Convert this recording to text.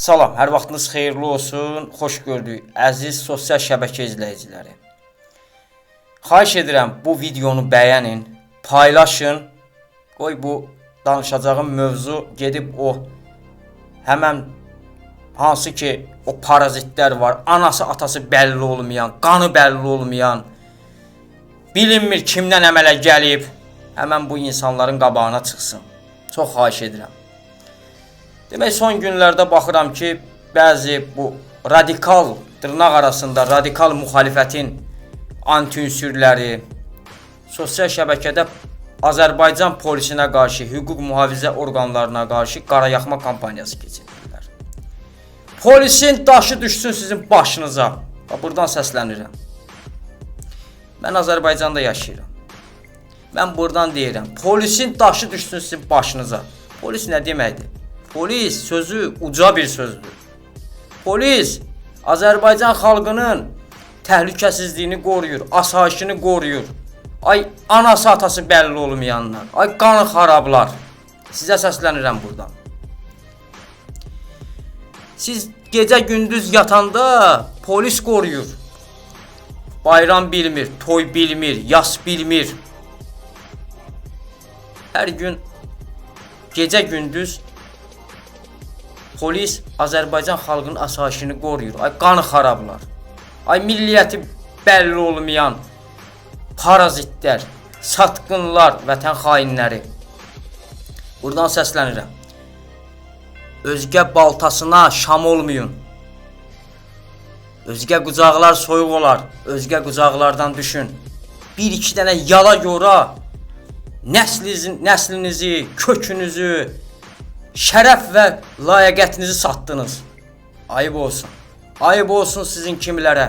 Salam, hər vaxtınız xeyirli olsun, xoş gördük, əziz sosial şəbəkə izləyiciləri. Xahiş edirəm, bu videonu bəyənin, paylaşın. Qoy bu danışacağım mövzu gedib o həmən hansı ki o parazitlər var, anası atası bəlli olmayan, qanı bəlli olmayan, bilinmir kimdən əmələ gəlib, həmən bu insanların qabağına çıxsın. Çox xahiş edirəm. Demək, son günlərdə baxıram ki, bəzi bu radikal, dırnaq arasında radikal müxalifətin anti-ünsürləri sosial şəbəkədə Azərbaycan polisinə qarşı, hüquq mühafizə orqanlarına qarşı qarayaxma kampaniyası keçirirlər. Polisin daşı düşsün sizin başınıza. Buradan səslənirəm. Mən Azərbaycanda yaşayıram. Mən buradan deyirəm, polisin daşı düşsün sizin başınıza. Polis nə deməkdir? Polis sözü uca bir sözdür. Polis Azərbaycan xalqının təhlükəsizliyini qoruyur, asayişini qoruyur. Ay anası atası bəlli olmayanlar, ay qanı xarablar. Sizə səslənirəm buradan. Siz gecə gündüz yatanda polis qoruyur. Bayram bilmir, toy bilmir, yas bilmir. Hər gün gecə gündüz polis Azərbaycan xalqının asayişini qoruyur. Ay qanı xarablar. Ay milliyyəti bəlli olmayan parazitlər, satqınlar, vətən xainləri. Buradan səslənirəm. Özgə baltasına şam olmayın. Özgə qucaqlar soyuq olar. Özgə qucaqlardan düşün. Bir-iki dənə yala yora nəslinizi, kökünüzü, şərəf və layiqətinizi satdınız. Ayıb olsun. Ayıb olsun sizin kimilərə.